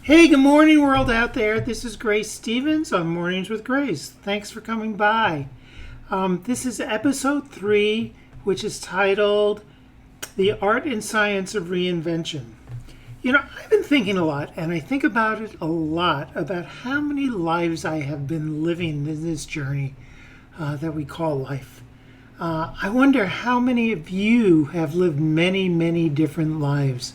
Hey, good morning, world out there. This is Grace Stevens on Mornings with Grace. Thanks for coming by. This is episode 3, which is titled The Art and Science of Reinvention. You know, I've been thinking a lot, and I think about it a lot, about how many lives I have been living in this journey that we call life. I wonder how many of you have lived many, many different lives.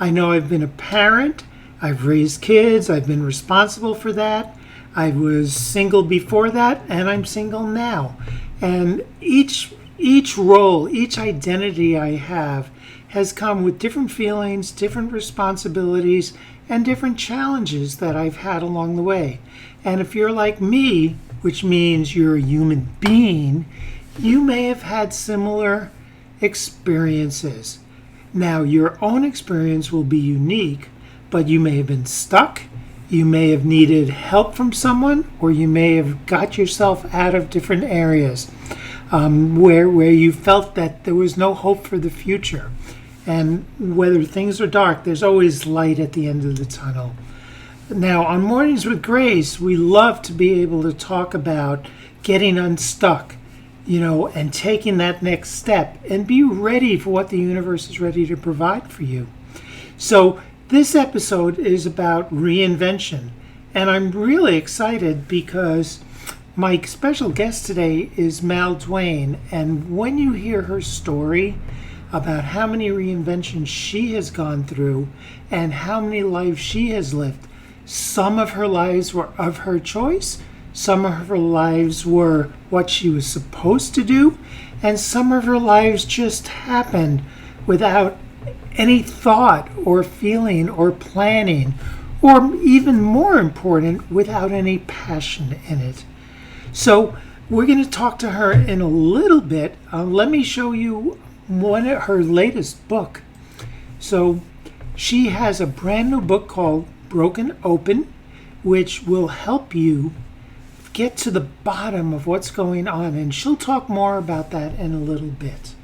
I know I've been a parent. I've raised kids. I've been responsible for that. I was single before that, and I'm single now. And each role, each identity I have has come with different feelings, different responsibilities, and different challenges that I've had along the way. And if you're like me, which means you're a human being, you may have had similar experiences. Now, your own experience will be unique, but you may have been stuck, you may have needed help from someone, or you may have got yourself out of different areas where you felt that there was no hope for the future. And whether things are dark, there's always light at the end of the tunnel. Now, on Mornings with Grace, we love to be able to talk about getting unstuck, and taking that next step and be ready for what the universe is ready to provide for you. So this episode is about reinvention, and I'm really excited because my special guest today is Mal Duane, and when you hear her story about how many reinventions she has gone through and how many lives she has lived, some of her lives were of her choice, some of her lives were what she was supposed to do, and some of her lives just happened without any thought or feeling or planning, or even more important, without any passion in it. So we're going to talk to her in a little bit. Let me show you her latest book. So she has a brand new book called Broken Open, which will help you get to the bottom of what's going on, and she'll talk more about that in a little bit.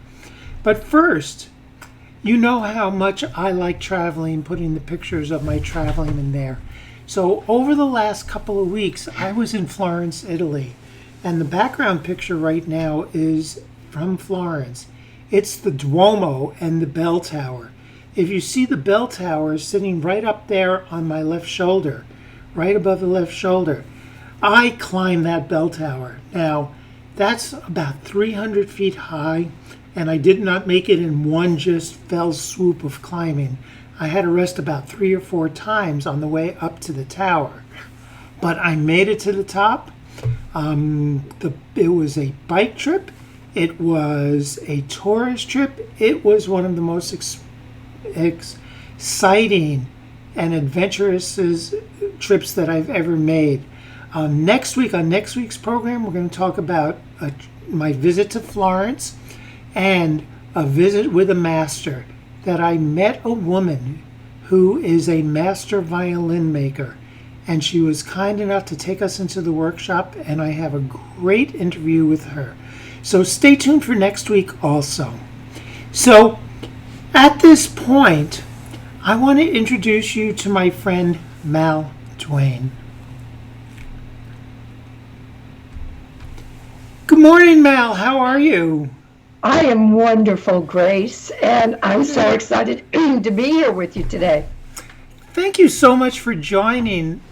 But first, you know how much I like traveling, putting the pictures of my traveling in there. So over the last couple of weeks, I was in Florence, Italy, and the background picture right now is from Florence. It's the Duomo and the bell tower. If you see the bell tower sitting right up there on my left shoulder, right above the left shoulder, I climbed that bell tower. Now, that's about 300 feet high, and I did not make it in one just fell swoop of climbing. I had to rest about 3 or 4 times on the way up to the tower. But I made it to the top. It was a bike trip. It was a tourist trip. It was one of the most exciting and adventurous trips that I've ever made. Next week, on next week's program, we're going to talk about my visit to Florence and a visit with a master, that I met a woman who is a master violin maker, and she was kind enough to take us into the workshop, and I have a great interview with her. So stay tuned for next week also. So at this point, I want to introduce you to my friend Mal Duane. Good morning, Mal. How are you? I am wonderful, Grace, and I'm so excited to be here with you today. Thank you so much for joining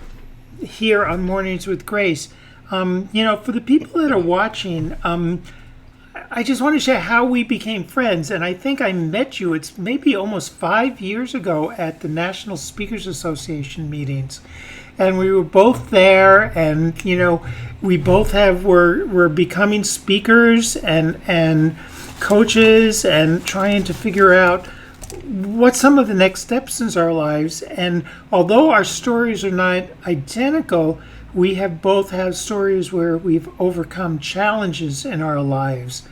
here on Mornings with Grace. For the people that are watching, I just want to share how we became friends, and I think I met you, it's maybe almost 5 years ago at the National Speakers Association meetings. And we were both there, and we both were becoming speakers and coaches, and trying to figure out what some of the next steps in our lives. And although our stories are not identical, we have both had stories where we've overcome challenges in our lives.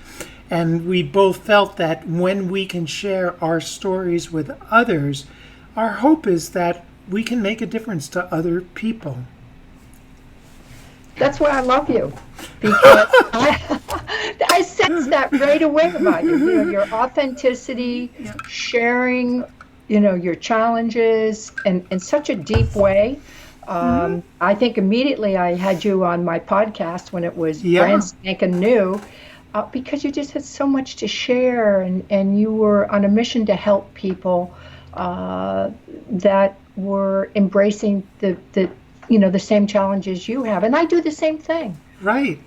And we both felt that when we can share our stories with others, our hope is that we can make a difference to other people. That's why I love you, because I sense that right away about you. Your authenticity, sharing your challenges in such a deep way. Mm-hmm. I think immediately I had you on my podcast when it was brand Yeah. spanking new, because you just had so much to share, and you were on a mission to help people that were embracing the same challenges you have. And I do the same thing. Right.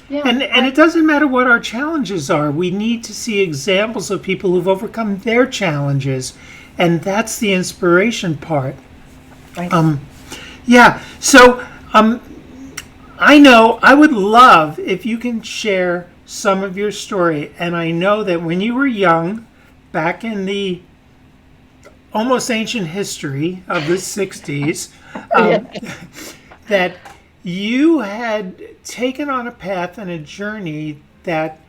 Yeah. And it doesn't matter what our challenges are. We need to see examples of people who've overcome their challenges, and that's the inspiration part. Right. Yeah. So I know I would love if you can share some of your story. And I know that when you were young, back in the almost ancient history of the 60s, that you had taken on a path and a journey that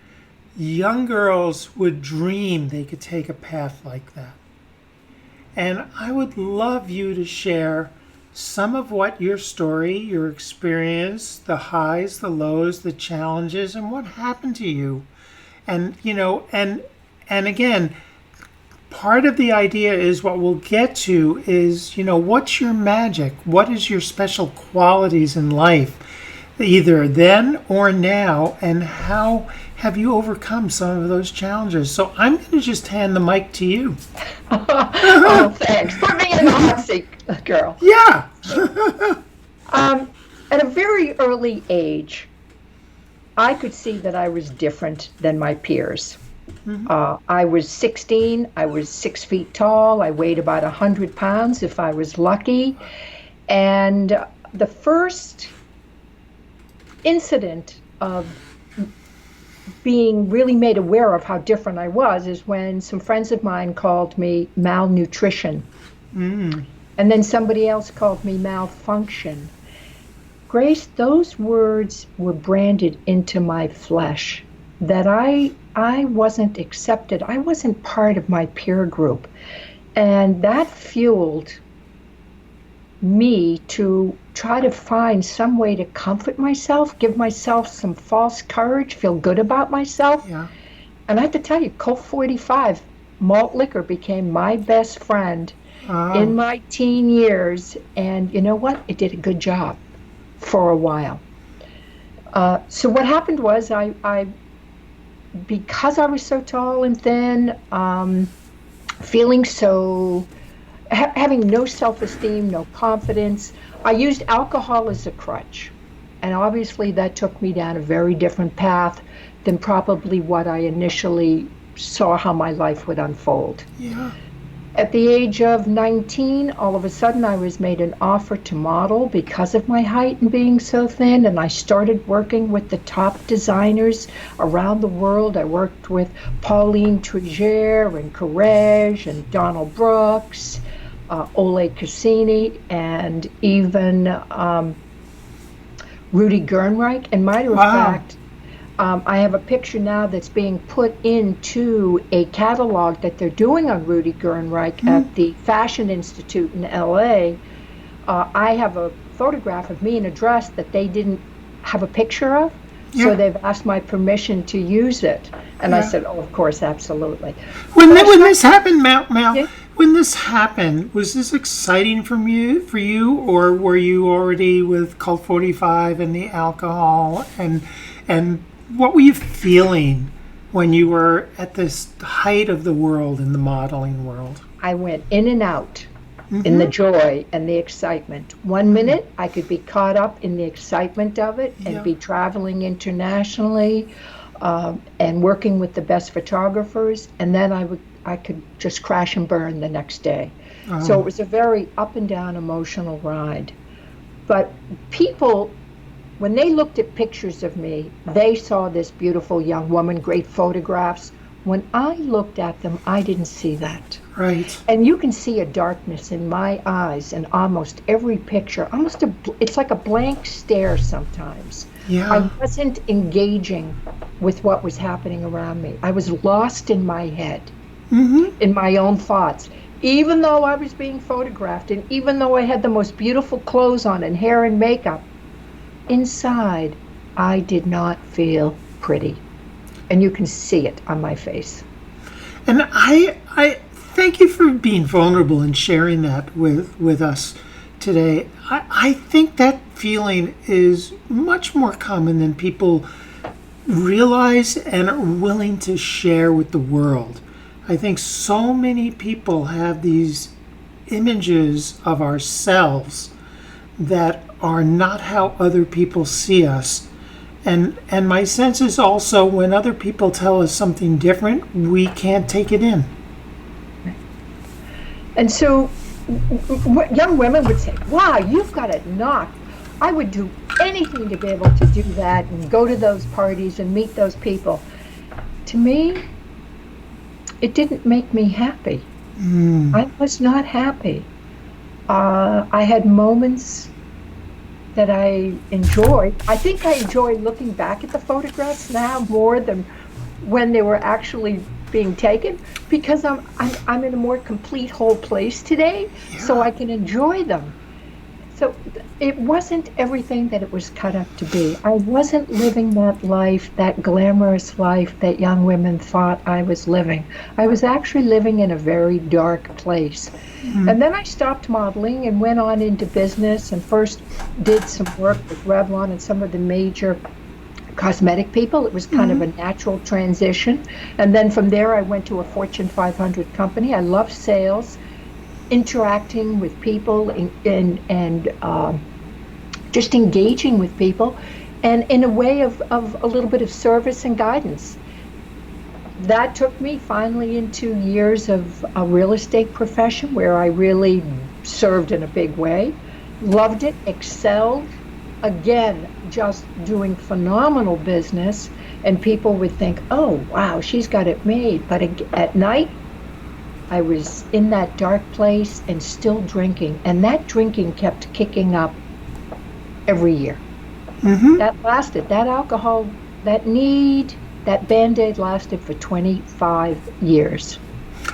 young girls would dream they could take a path like that. And I would love you to share some of what your story, your experience, the highs, the lows, the challenges, and what happened to you. And, and again, part of the idea is what we'll get to is, what's your magic? What is your special qualities in life, either then or now, and how have you overcome some of those challenges? So I'm going to just hand the mic to you. Oh, thanks. Put me in the hot seat, girl. Yeah. At a very early age, I could see that I was different than my peers. I was 16. I was 6 feet tall. I weighed about 100 pounds if I was lucky. And the first incident of being really made aware of how different I was is when some friends of mine called me malnutrition. And then somebody else called me malfunction. Grace, those words were branded into my flesh, that I wasn't accepted. I wasn't part of my peer group. And that fueled me to try to find some way to comfort myself, give myself some false courage, feel good about myself. Yeah. And I have to tell you, Colt 45 malt liquor became my best friend in my teen years. And you know what? It did a good job for a while. So what happened was because I was so tall and thin, feeling so, having no self-esteem, no confidence, I used alcohol as a crutch. And obviously that took me down a very different path than probably what I initially saw how my life would unfold. Yeah. At the age of 19, all of a sudden I was made an offer to model because of my height and being so thin, and I started working with the top designers around the world. I worked with Pauline Trigger and Courrèges and Donald Brooks, Ole Cassini, and even Rudy Gernreich. And matter of fact, I have a picture now that's being put into a catalog that they're doing on Rudy Gernreich at the Fashion Institute in LA. I have a photograph of me in a dress that they didn't have a picture of, so they've asked my permission to use it. And I said, oh, of course, absolutely. When this happened, Mal, when this happened, was this exciting for you, or were you already with Colt 45 and the alcohol, and what were you feeling when you were at this height of the world in the modeling world? I went in and out in the joy and the excitement. 1 minute, I could be caught up in the excitement of it and be traveling internationally and working with the best photographers, and then I could just crash and burn the next day. So it was a very up and down emotional ride. But people, when they looked at pictures of me, they saw this beautiful young woman, great photographs. When I looked at them, I didn't see that. Right. And you can see a darkness in my eyes in almost every picture. It's like a blank stare sometimes. Yeah. I wasn't engaging with what was happening around me. I was lost in my head, in my own thoughts. Even though I was being photographed, and even though I had the most beautiful clothes on and hair and makeup, inside, I did not feel pretty. And you can see it on my face. And I Thank you for being vulnerable and sharing that with us today. I think that feeling is much more common than people realize and are willing to share with the world. I think so many people have these images of ourselves that are not how other people see us. And my sense is also when other people tell us something different, we can't take it in. And so young women would say, wow, you've got it knocked. I would do anything to be able to do that and go to those parties and meet those people. To me, it didn't make me happy. I was not happy. I had moments that I enjoyed. I think I enjoy looking back at the photographs now more than when they were actually being taken, because I'm in a more complete whole place today, so I can enjoy them. So it wasn't everything that it was cut up to be. I wasn't living that life, that glamorous life that young women thought I was living. I was actually living in a very dark place. And then I stopped modeling and went on into business and first did some work with Revlon and some of the major cosmetic people. It was kind of a natural transition. And then from there I went to a Fortune 500 company. I love sales, interacting with people and just engaging with people, and in a way of a little bit of service and guidance. That took me finally into years of a real estate profession where I really served in a big way, loved it, excelled, again, just doing phenomenal business, and people would think, oh, wow, she's got it made. But at night, I was in that dark place and still drinking, and that drinking kept kicking up every year. That lasted, that alcohol, that need, that Band-Aid lasted for 25 years.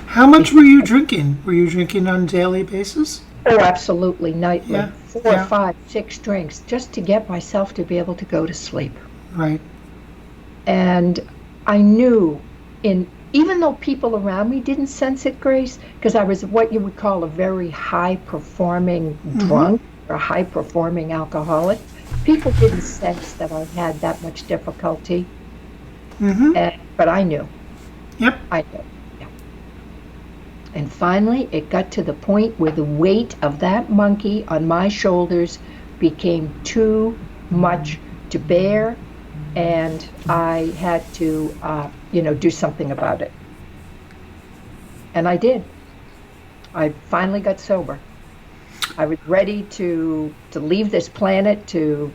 How much were you drinking? Were you drinking on a daily basis? Oh, absolutely, nightly. Yeah. 4, 5, 6 drinks just to get myself to be able to go to sleep. Right. And I knew, even though people around me didn't sense it, Grace, because I was what you would call a very high-performing drunk or a high-performing alcoholic, people didn't sense that I had that much difficulty. But I knew. Yep. I knew. Yeah. And finally, it got to the point where the weight of that monkey on my shoulders became too much to bear, and I had to, do something about it. And I did. I finally got sober. I was ready to leave this planet, to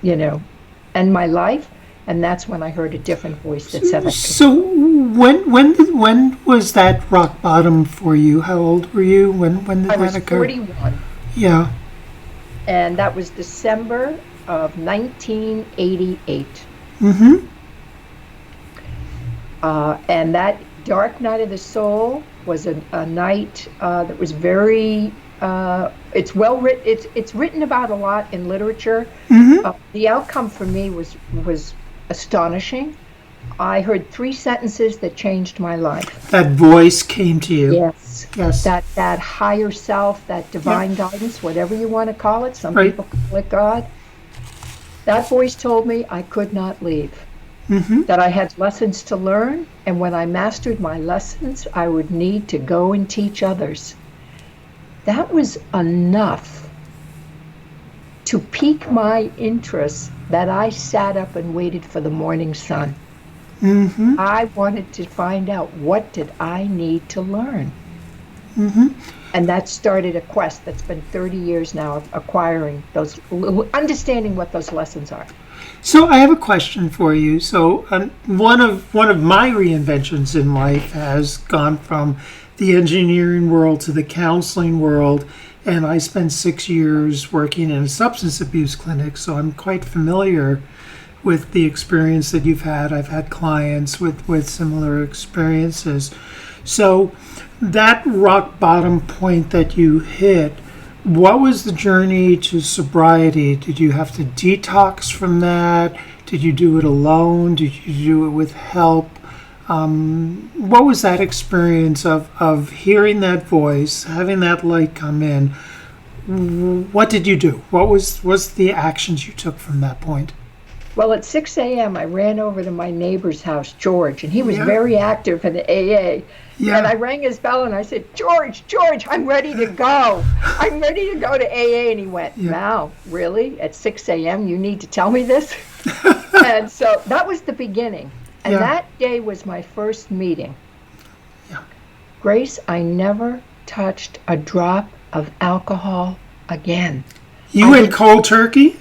end my life. And that's when I heard a different voice that said, So when was that rock bottom for you? How old were you? When did that occur? I was 41. Yeah. And that was December of 1988. And that dark night of the soul was a night that was very, it's well written, it's written about a lot in literature. The outcome for me was astonishing. I heard 3 sentences that changed my life. That voice came to you. Yes. Yes. That higher self, that divine guidance, whatever you want to call it. Some people call it God. That voice told me I could not leave. That I had lessons to learn, and when I mastered my lessons, I would need to go and teach others. That was enough to pique my interest that I sat up and waited for the morning sun. I wanted to find out, what did I need to learn? And that started a quest that's been 30 years now of acquiring those, understanding what those lessons are. So I have a question for you. So one of my reinventions in life has gone from the engineering world to the counseling world, and I spent 6 years working in a substance abuse clinic, so I'm quite familiar with the experience that you've had. I've had clients with similar experiences. So that rock bottom point that you hit, what was the journey to sobriety? Did you have to detox from that? Did you do it alone? Did you do it with help? What was that experience of hearing that voice, having that light come in? What did you do? What was the actions you took from that point? Well, at 6 a.m., I ran over to my neighbor's house, George, and he was Yeah. very active in the AA. Yeah. And I rang his bell and I said, George, I'm ready to go. I'm ready to go to AA. And he went, Yeah. Mal, really? At 6 a.m., you need to tell me this? And so that was the beginning. And Yeah. that day was my first meeting. Yeah. Grace, I never touched a drop of alcohol again. You went cold turkey?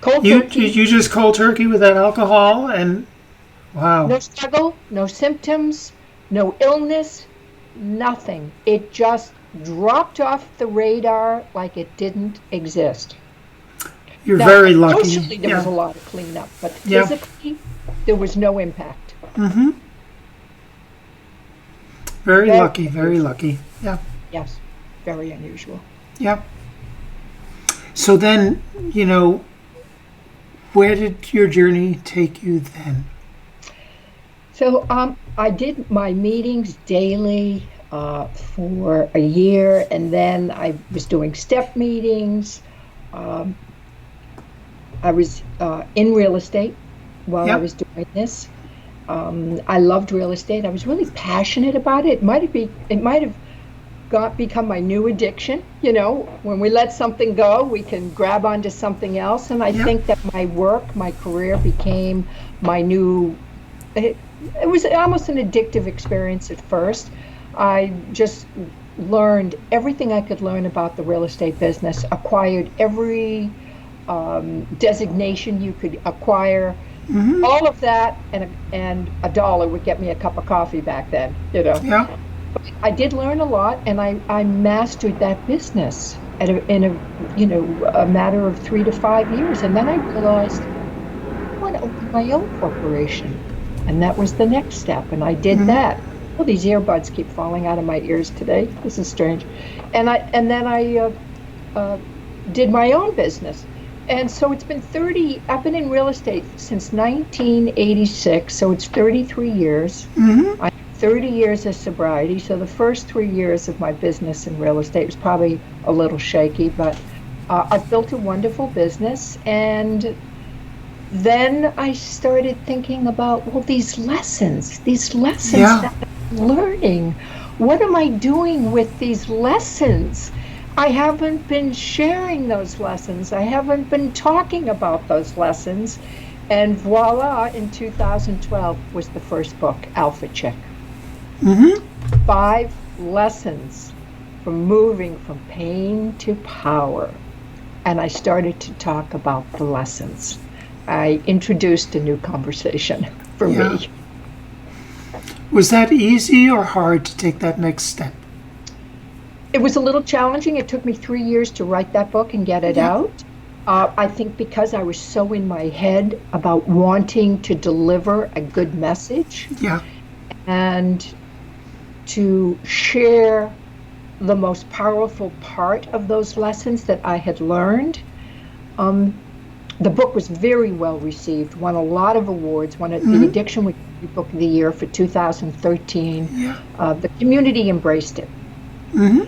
Cold You turkey. you just cold turkey with that alcohol and wow. No struggle, no symptoms, no illness, nothing. It just dropped off the radar like it didn't exist. You're Now, very lucky. socially, there was a Yeah. lot of cleanup, but Yeah. physically, there was no impact. Mm-hmm. Very Very lucky. Very lucky. Yeah. Yes, very unusual. Yeah. So then, where did your journey take you then? So I did my meetings daily for a year, and then I was doing step meetings. I was in real estate while I Yep. was doing this. I loved real estate. I was really passionate about it. It might have become my new addiction. When we let something go, we can grab onto something else. And I Yep. think that my career became my new. It was almost an addictive experience at first. I just learned everything I could learn about the real estate business, acquired every designation you could acquire. Mm-hmm. All of that, and $1 would get me a cup of coffee back then. Yeah. I did learn a lot, and I mastered that business in a matter of 3 to 5 years, and then I realized I want to open my own corporation, and that was the next step, and I did that. Well, these earbuds keep falling out of my ears today. This is strange, and then I did my own business. And so it's been I've been in real estate since 1986, so it's 33 years. Mm-hmm. I have 30 years of sobriety, so the first 3 years of my business in real estate was probably a little shaky, but I've built a wonderful business. And then I started thinking about, well, these lessons Yeah. that I'm learning, what am I doing with these lessons? I haven't been sharing those lessons. I haven't been talking about those lessons. And voila, in 2012 was the first book, Alpha Chick. Mm-hmm. 5 lessons from moving from pain to power. And I started to talk about the lessons. I introduced a new conversation for Yeah. me. Was that easy or hard to take that next step? It was a little challenging. It took me 3 years to write that book and get it Yeah. out. I think because I was so in my head about wanting to deliver a good message Yeah. and to share the most powerful part of those lessons that I had learned. The book was very well received, won a lot of awards, won the Addiction Week Book of the Year for 2013. Yeah. The community embraced it. Mm-hmm.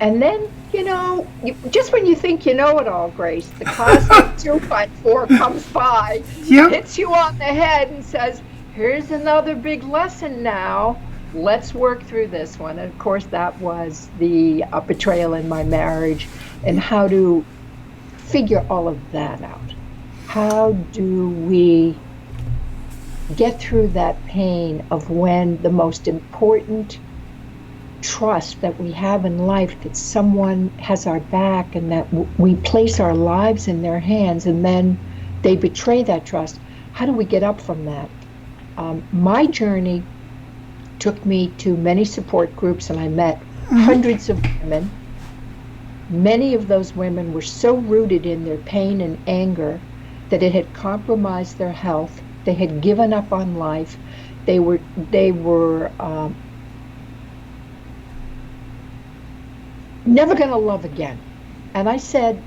And then, just when you think you know it all, Grace, the cosmic 2x4 comes by, Yep. hits you on the head and says, here's another big lesson now. Let's work through this one. And of course, that was the betrayal in my marriage and how to figure all of that out. How do we get through that pain of when the most important trust that we have in life, that someone has our back and that we place our lives in their hands, and then they betray that trust? How do we get up from that? My journey took me to many support groups, and I met hundreds of women. Many of those women were so rooted in their pain and anger that it had compromised their health. They had given up on life. They were never going to love again. And I said,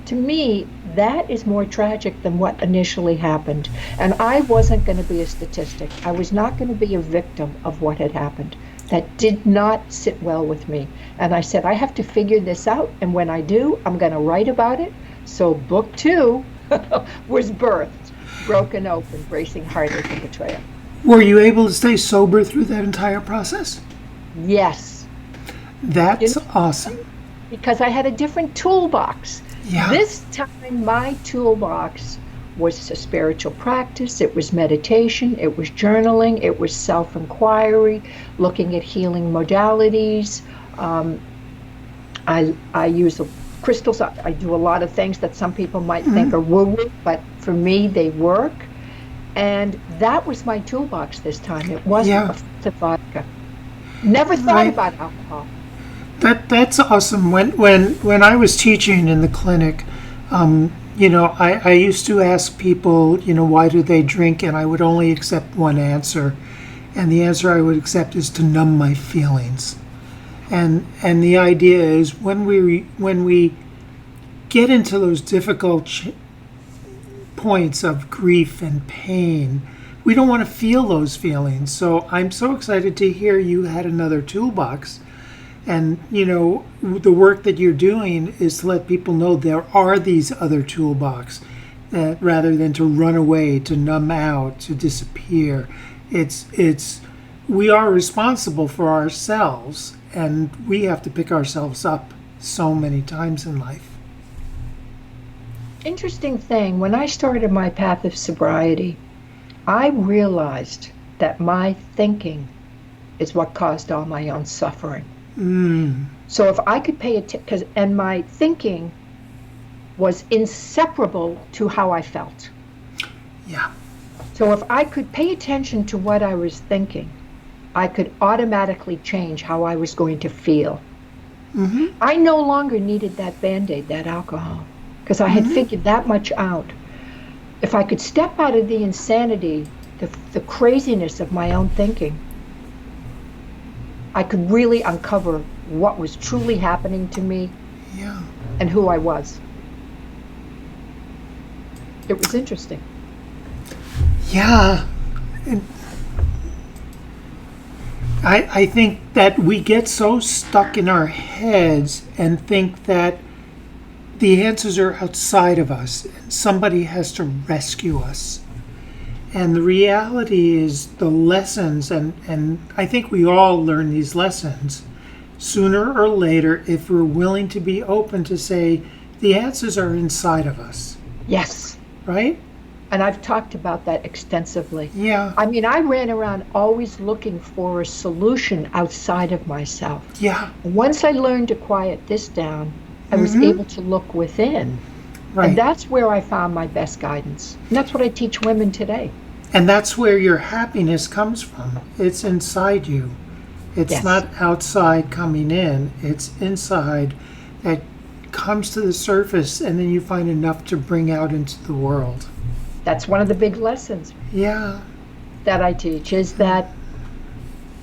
to me, that is more tragic than what initially happened. And I wasn't going to be a statistic. I was not going to be a victim of what had happened. That did not sit well with me. And I said, I have to figure this out. And when I do, I'm going to write about it. So book 2 was birthed, Broken Open, Bracing Heartache and Betrayal. Were you able to stay sober through that entire process? Yes. That's awesome. Because I had a different toolbox. Yeah. This time, my toolbox was a spiritual practice, it was meditation, it was journaling, it was self-inquiry, looking at healing modalities. I use crystals. I do a lot of things that some people might think are woo-woo, but for me, they work. And that was my toolbox this time. It wasn't a vodka. Never thought about alcohol. That's awesome. When I was teaching in the clinic, I used to ask people, why do they drink, and I would only accept one answer, and the answer I would accept is to numb my feelings. And the idea is when we get into those difficult points of grief and pain, we don't want to feel those feelings. So I'm so excited to hear you had another toolbox. And, the work that you're doing is to let people know there are these other toolbox, that rather than to run away, to numb out, to disappear. We are responsible for ourselves, and we have to pick ourselves up so many times in life. Interesting thing, when I started my path of sobriety, I realized that my thinking is what caused all my own suffering. So if I could pay attention, and my thinking was inseparable to how I felt. Yeah. So if I could pay attention to what I was thinking, I could automatically change how I was going to feel. I no longer needed that Band-Aid, that alcohol, because I had figured that much out. If I could step out of the insanity, the craziness of my own thinking, I could really uncover what was truly happening to me and who I was. It was interesting. Yeah. And I think that we get so stuck in our heads and think that the answers are outside of us. Somebody has to rescue us. And the reality is the lessons, and I think we all learn these lessons sooner or later if we're willing to be open to say the answers are inside of us. Yes. Right? And I've talked about that extensively. Yeah. I mean, I ran around always looking for a solution outside of myself. Yeah. Once I learned to quiet this down, I was able to look within. Right. And that's where I found my best guidance. And that's what I teach women today. And that's where your happiness comes from. It's inside you. It's not outside coming in. It's inside that comes to the surface, and then you find enough to bring out into the world. That's one of the big lessons that I teach, is that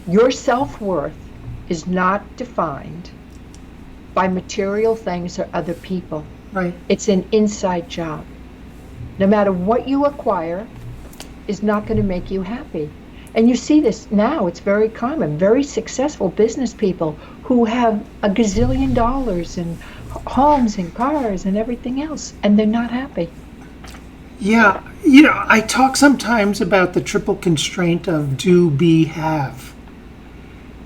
your self-worth is not defined by material things or other people. Right. It's an inside job. No matter what you acquire is not going to make you happy. And you see this now, it's very common. Very successful business people who have a gazillion dollars and homes and cars and everything else, and they're not happy. Yeah, I talk sometimes about the triple constraint of do, be, have.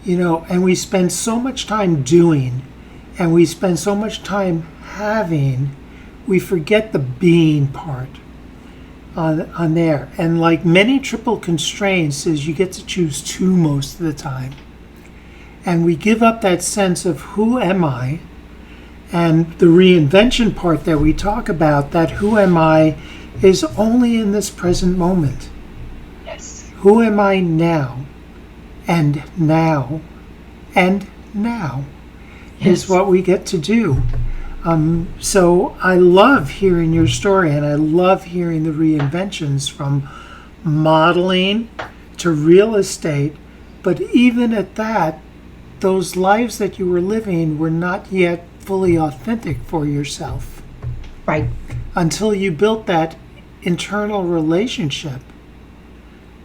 And we spend so much time doing, and we spend so much time having, we forget the being part on there. And like many triple constraints is you get to choose 2 most of the time. And we give up that sense of who am I, and the reinvention part that we talk about, that who am I is only in this present moment. Yes. Who am I now? And now. And now is what we get to do. So I love hearing your story, and I love hearing the reinventions from modeling to real estate. But even at that, those lives that you were living were not yet fully authentic for yourself. Right. until you built that internal relationship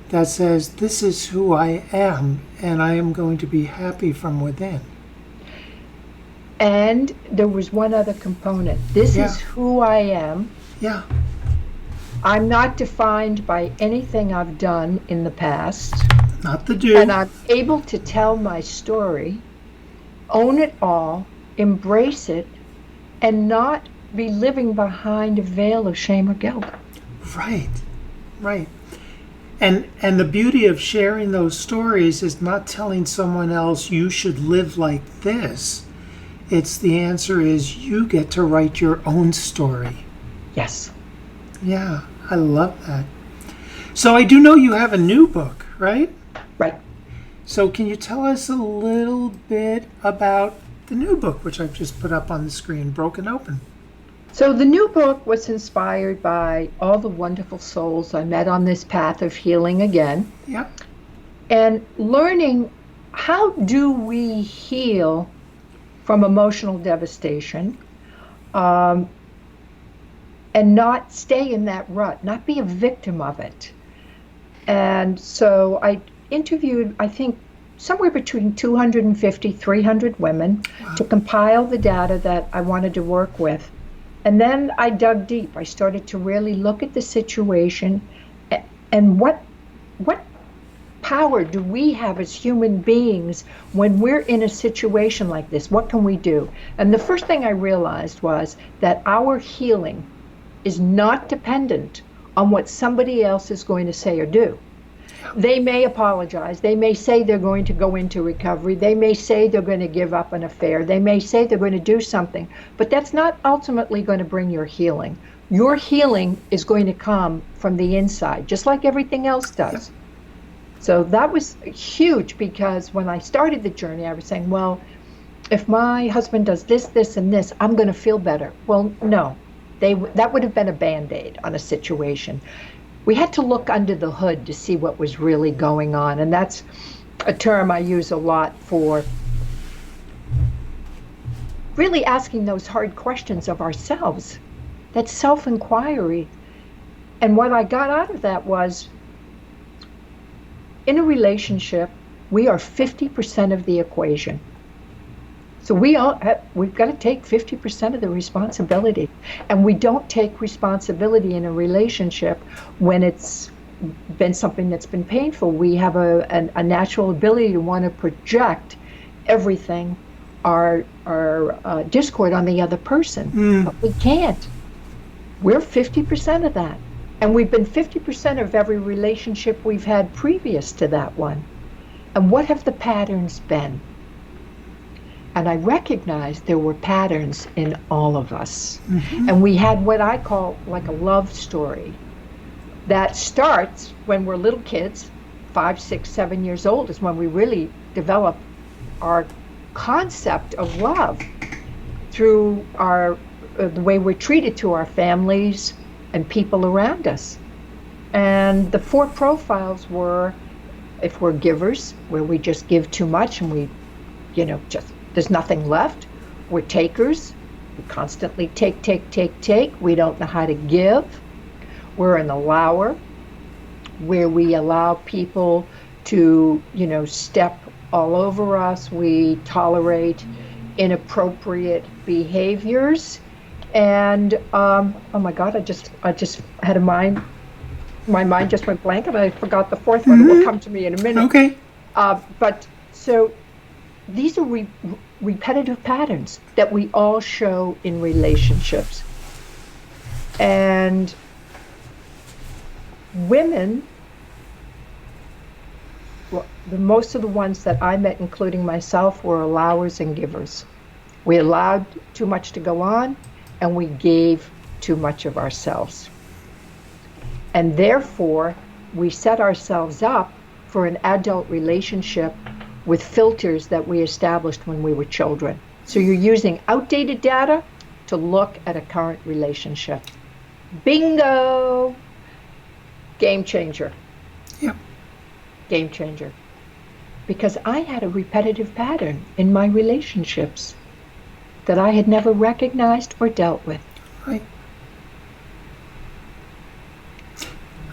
that says, this is who I am, and I am going to be happy from within. And there was one other component. This Yeah. is who I am. Yeah. I'm not defined by anything I've done in the past. Not the do. And I'm able to tell my story, own it all, embrace it, and not be living behind a veil of shame or guilt. Right. Right. And the beauty of sharing those stories is not telling someone else you should live like this. It's the answer is you get to write your own story. Yes. Yeah, I love that. So I do know you have a new book, right? Right. So can you tell us a little bit about the new book, which I've just put up on the screen, Broken Open? So the new book was inspired by all the wonderful souls I met on this path of healing again. Yeah. And learning, how do we heal from emotional devastation, and not stay in that rut, not be a victim of it. And so I interviewed, I think, somewhere between 250, 300 women to compile the data that I wanted to work with. And then I dug deep. I started to really look at the situation and what power do we have as human beings when we're in a situation like this? What can we do? And the first thing I realized was that our healing is not dependent on what somebody else is going to say or do. They may apologize. They may say they're going to go into recovery. They may say they're going to give up an affair. They may say they're going to do something. But that's not ultimately going to bring your healing. Your healing is going to come from the inside, just like everything else does. So that was huge, because when I started the journey, I was saying, well, if my husband does this, this, and this, I'm going to feel better. Well, no, that would have been a Band-Aid on a situation. We had to look under the hood to see what was really going on. And that's a term I use a lot for really asking those hard questions of ourselves. That self-inquiry. And what I got out of that was, in a relationship, we are 50% of the equation. So we've got to take 50% of the responsibility. And we don't take responsibility in a relationship when it's been something that's been painful. We have a natural ability to want to project everything, our discord on the other person. But we can't. We're 50% of that. And we've been 50% of every relationship we've had previous to that one. And what have the patterns been? And I recognized there were patterns in all of us. Mm-hmm. And we had what I call like a love story that starts when we're little kids, 5, 6, 7 years old is when we really develop our concept of love through the way we're treated to our families and people around us. And the 4 profiles were, if we're givers, where we just give too much and we, just there's nothing left. We're takers. We constantly take. We don't know how to give. We're an allower, where we allow people to, step all over us. We tolerate inappropriate behaviors. And, oh my God, I just had my mind just went blank and I forgot the 4th one. It will come to me in a minute. Okay. But so these are repetitive patterns that we all show in relationships. And women, most of the ones that I met, including myself, were allowers and givers. We allowed too much to go on, and we gave too much of ourselves. And therefore, we set ourselves up for an adult relationship with filters that we established when we were children. So you're using outdated data to look at a current relationship. Bingo! Game changer. Yep. Game changer. Because I had a repetitive pattern in my relationships that I had never recognized or dealt with. Right.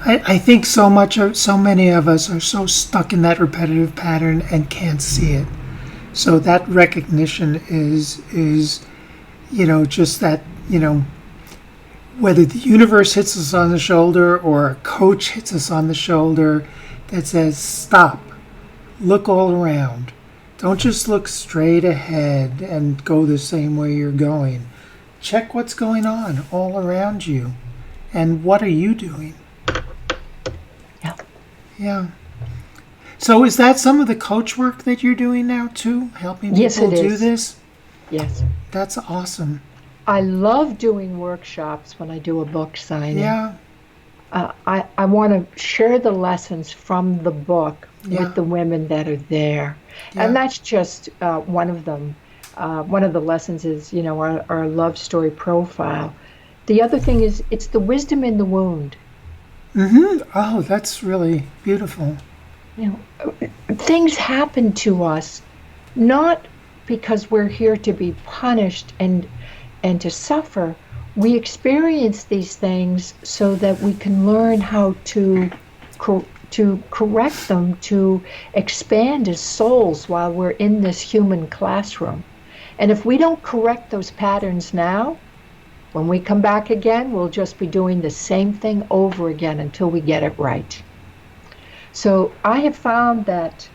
I think so many of us are so stuck in that repetitive pattern and can't see it. So that recognition is just that, whether the universe hits us on the shoulder or a coach hits us on the shoulder that says, stop, look all around. Don't just look straight ahead and go the same way you're going. Check what's going on all around you. And what are you doing? Yeah. Yeah. So is that some of the coach work that you're doing now too? Helping people do this? Yes. That's awesome. I love doing workshops when I do a book signing. Yeah. I want to share the lessons from the book with the women that are there. Yeah. And that's just one of them. One of the lessons is, our love story profile. The other thing is, it's the wisdom in the wound. Mm-hmm. Oh, that's really beautiful. Things happen to us not because we're here to be punished and to suffer. We experience these things so that we can learn how to correct them, to expand as souls while we're in this human classroom. And if we don't correct those patterns now, when we come back again, we'll just be doing the same thing over again until we get it right. So I have found that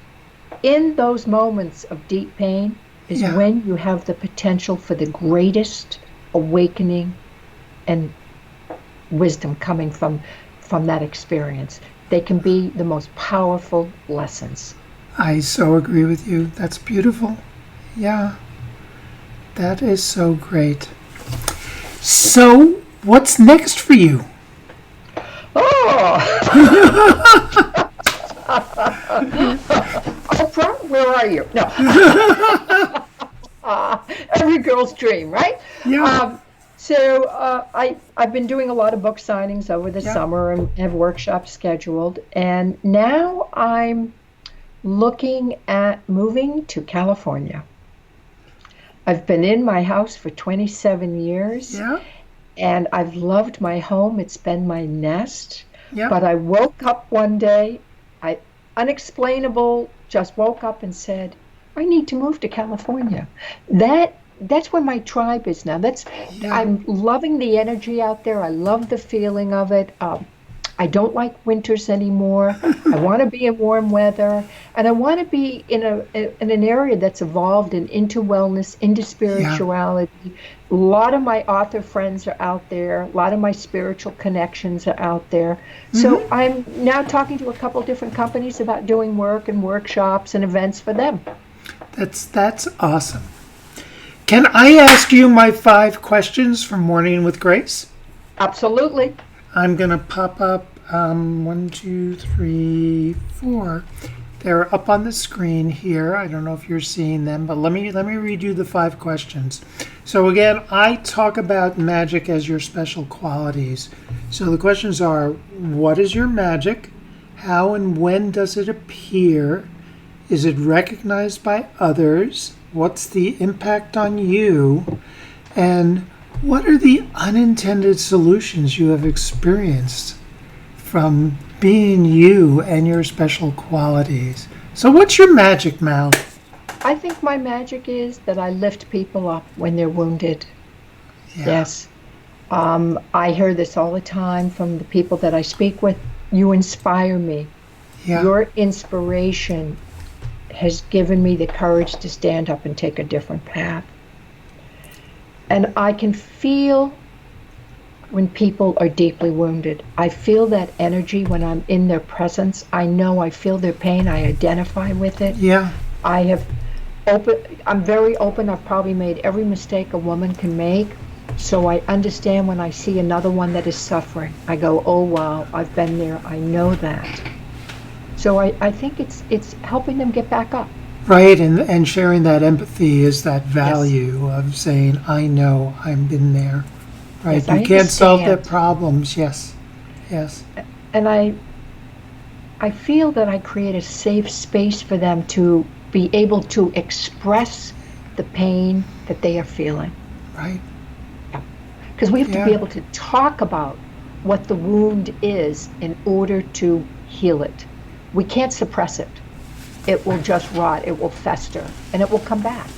in those moments of deep pain is when you have the potential for the greatest awakening and wisdom coming from that experience. They can be the most powerful lessons. I so agree with you. That's beautiful. Yeah. That is so great. So, what's next for you? Oh! Oprah, where are you? No. Every girl's dream, right? Yeah. I've been doing a lot of book signings over the summer and have workshops scheduled. And now I'm looking at moving to California. I've been in my house for 27 years. Yeah. And I've loved my home. It's been my nest. Yeah. But I woke up one day, unexplainable, just woke up and said, I need to move to California. That's where my tribe is now. I'm loving the energy out there. I love the feeling of it. I don't like winters anymore. I want to be in warm weather, and I want to be in an area that's evolved and into wellness, into spirituality. A lot of my author friends are out there. A lot of my spiritual connections are out there. Mm-hmm. So I'm now talking to a couple different companies about doing work and workshops and events for them. That's awesome. Can I ask you my 5 questions from Morning with Grace? Absolutely. I'm going to pop up 1, 2, 3, 4. They're up on the screen here. I don't know if you're seeing them, but let me read you the 5 questions. So again, I talk about magic as your special qualities. So the questions are, what is your magic? How and when does it appear? Is it recognized by others? What's the impact on you? And what are the unintended solutions you have experienced from being you and your special qualities? So what's your magic, Mal? I think my magic is that I lift people up when they're wounded. Yeah. Yes. I hear this all the time from the people that I speak with. You inspire me. Yeah. Your inspiration has given me the courage to stand up and take a different path. And I can feel when people are deeply wounded. I feel that energy when I'm in their presence. I feel their pain. I identify with it. Yeah. I'm very open. I've probably made every mistake a woman can make. So I understand when I see another one that is suffering. I go, oh wow, I've been there. I know that. So I think it's helping them get back up. Right, and sharing that empathy is that value of saying, I know, I've been there. Right, yes, you can't solve their problems. Yes. And I feel that I create a safe space for them to be able to express the pain that they are feeling. Right. Yeah. Because we have to be able to talk about what the wound is in order to heal it. We can't suppress it. It will just rot, it will fester, and it will come back.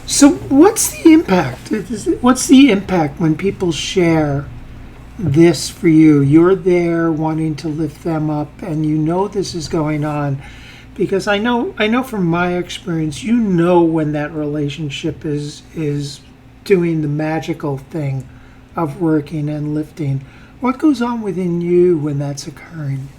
So what's the impact? What's the impact when people share this for you? You're there wanting to lift them up, and you know this is going on. Because I know from my experience, you know when that relationship is doing the magical thing of working and lifting. What goes on within you when that's occurring?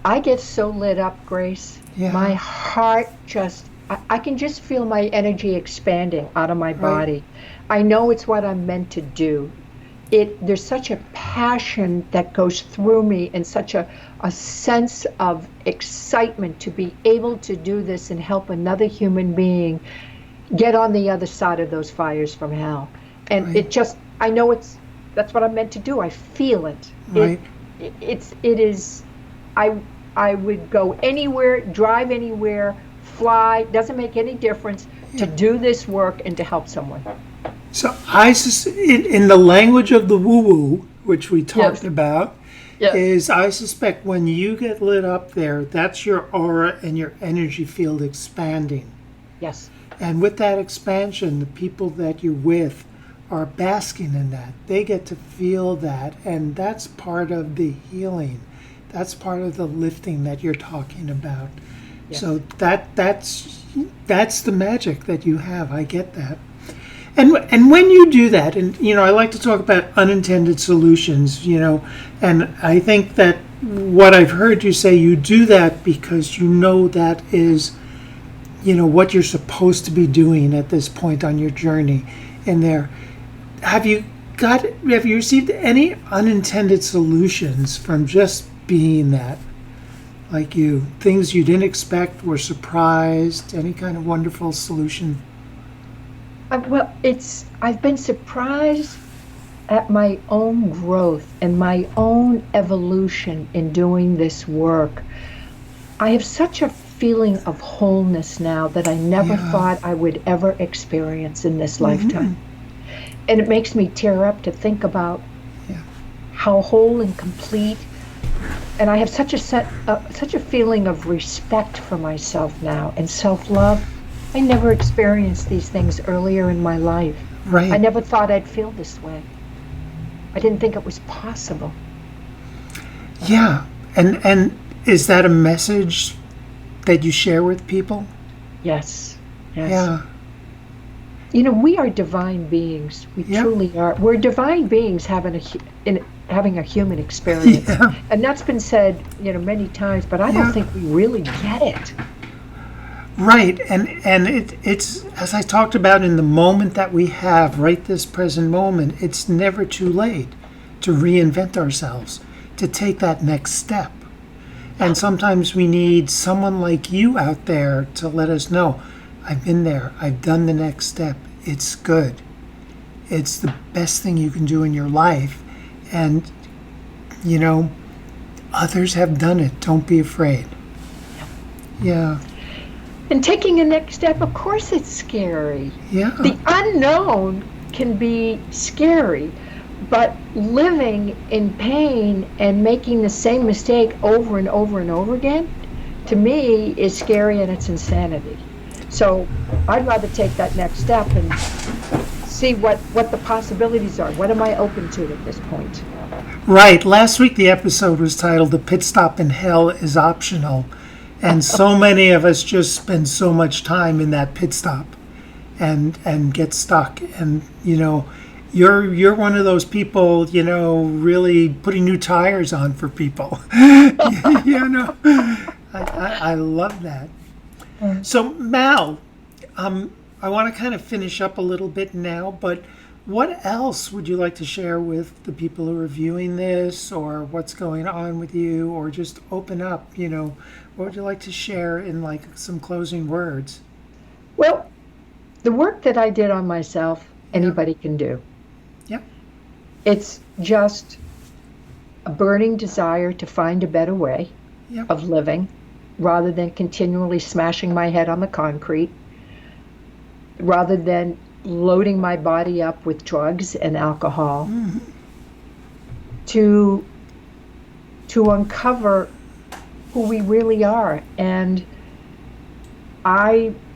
I get so lit up, Grace. Yeah. My heart just, I can just feel my energy expanding out of my body. I know it's what I'm meant to do. There's such a passion that goes through me, and such a sense of excitement to be able to do this and help another human being get on the other side of those fires from hell. And it just, I know that's what I'm meant to do. I feel it. Right. It is, I would go anywhere, drive anywhere, fly, doesn't make any difference, to do this work and to help someone. So in the language of the woo-woo, which we talked about, is I suspect when you get lit up there, that's your aura and your energy field expanding. Yes. And with that expansion, the people that you're with are basking in that. They get to feel that, and that's part of the healing. That's part of the lifting that you're talking about. Yes. So that's the magic that you have. I get that. And when you do that, and I like to talk about unintended solutions, and I think that what I've heard you say, you do that because you know that is, what you're supposed to be doing at this point on your journey in there. Have you received any unintended solutions from just being that? Like things you didn't expect, were surprised, any kind of wonderful solution? Well, I've been surprised at my own growth and my own evolution in doing this work. I have such a feeling of wholeness now that I never thought I would ever experience in this lifetime. And it makes me tear up to think about how whole and complete. And I have such a feeling of respect for myself now and self-love. I never experienced these things earlier in my life. Right. I never thought I'd feel this way. I didn't think it was possible. Yeah. And is that a message that you share with people? Yes. Yeah. We are divine beings. We truly are. We're divine beings having a human experience. And that's been said, many times, but I don't think we really get it. Right, and it's as I talked about, in the moment that we have, right this present moment, it's never too late to reinvent ourselves, to take that next step. And sometimes we need someone like you out there to let us know, I've been there, I've done the next step, it's good. It's the best thing you can do in your life. And, others have done it. Don't be afraid. Yeah. And taking a next step, of course it's scary. Yeah. The unknown can be scary, but living in pain and making the same mistake over and over and over again, to me, is scary, and it's insanity. So I'd rather take that next step and see what the possibilities are. What am I open to at this point? Right. Last week the episode was titled "The Pit Stop in Hell is Optional." And so many of us just spend so much time in that pit stop and get stuck. And, you're one of those people, really putting new tires on for people. I love that. So, Mal, I want to kind of finish up a little bit now, but what else would you like to share with the people who are viewing this, or what's going on with you, or just open up, what would you like to share in some closing words? Well, the work that I did on myself, anybody can do. Yep. It's just a burning desire to find a better way of living, rather than continually smashing my head on the concrete, rather than loading my body up with drugs and alcohol, to uncover who we really are. And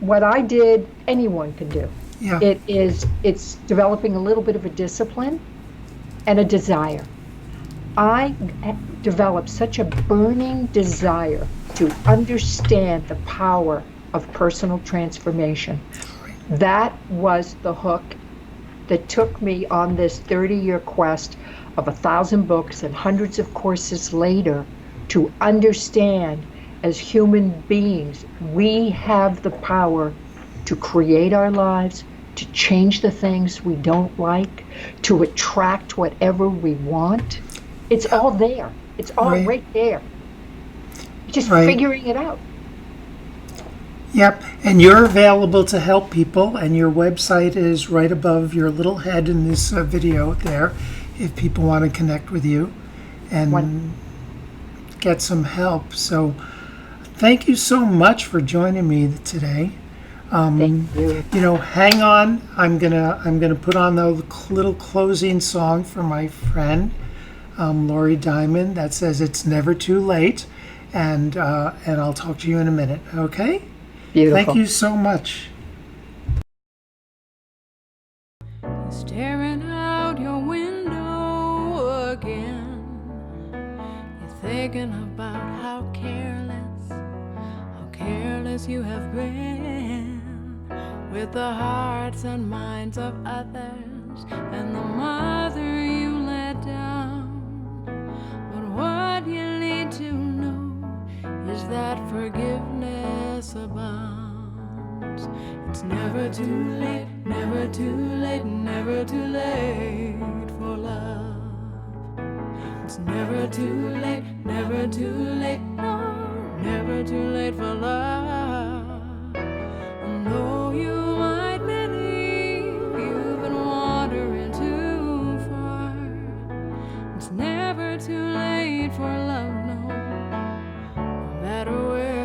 what I did, anyone can do. Yeah. It's developing a little bit of a discipline and a desire. I developed such a burning desire to understand the power of personal transformation. That was the hook that took me on this 30-year quest of 1,000 books and hundreds of courses later to understand, as human beings, we have the power to create our lives, to change the things we don't like, to attract whatever we want. It's all there. It's all right there. Just figuring it out. Yep, and you're available to help people, and your website is right above your little head in this video there, if people want to connect with you and get some help. So thank you so much for joining me today. Thank you. You know, hang on. I'm gonna put on the little closing song for my friend Lori Diamond that says "It's never too late," and I'll talk to you in a minute. Okay. Beautiful. Thank you so much. Staring out your window again, you're thinking about how careless you have been with the hearts and minds of others and the mother you let down. But what you need to know is that forgiveness abounds. It's never too late, never too late, never too late for love. It's never too late, never too late, no, never too late for love. And though you might believe you've been wandering too far, it's never too late for love, no matter where